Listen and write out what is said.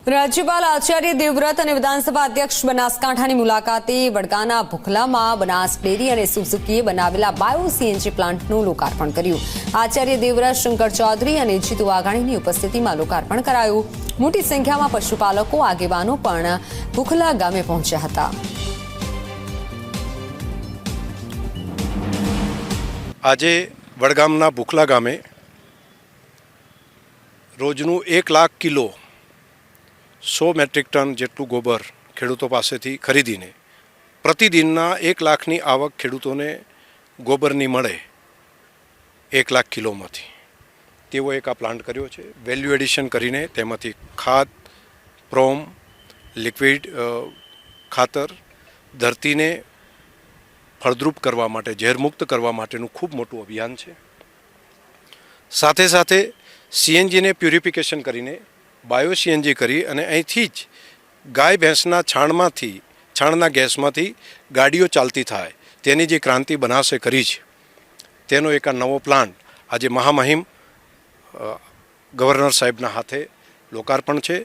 રાજ્યપાલ આચાર્ય દેવવ્રત અને વિધાનસભા અધ્યક્ષ બનાસકાંઠાની મુલાકાતે વડગાના ભુખલામાં બનાસ ડેરી અને સુઝુકીએ બનાવેલા બાયો સીએનજી પ્લાન્ટનું લોકાર્પણ કર્યું. આચાર્ય દેવવ્રત, શંકર ચૌધરી અને જીતુ વાઘાણીની ઉપસ્થિતિમાં લોકાર્પણ કરાયું. મોટી સંખ્યામાં પશુપાલકો, આગેવાનો પણ ભુખલા ગામે પહોંચ્યા હતા. આજે વડગામના ભુખલા ગામે રોજનું 1 લાખ કિલો 100 મેટ્રિક ટન જેટલું ગોબર ખેડૂતો પાસેથી ખરીદીને પ્રતિદિનના 1 લાખની આવક ખેડૂતોને ગોબરની મળે 1 લાખ કિલોમાંથી તેવો એક આ પ્લાન્ટ કર્યો છે. વેલ્યુ એડિશન કરીને તેમાંથી ખાદ, પ્રોમ, લિક્વિડ ખાતર, ધરતીને ફળદ્રુપ કરવા માટે, ઝેરમુક્ત કરવા માટેનું ખૂબ મોટું અભિયાન છે. સાથે સાથે સીએનજીને પ્યુરિફિકેશન કરીને બાયો સીએનજી કરી અને અહીંથી જ ગાય ભેંસના છાણના ગેસમાંથી ગાડીઓ ચાલતી થાય તેની જે ક્રાંતિ બનાસે કરી છે તેનો એક આ નવો પ્લાન્ટ આજે મહામહિમ ગવર્નર સાહેબના હાથે લોકાર્પણ છે.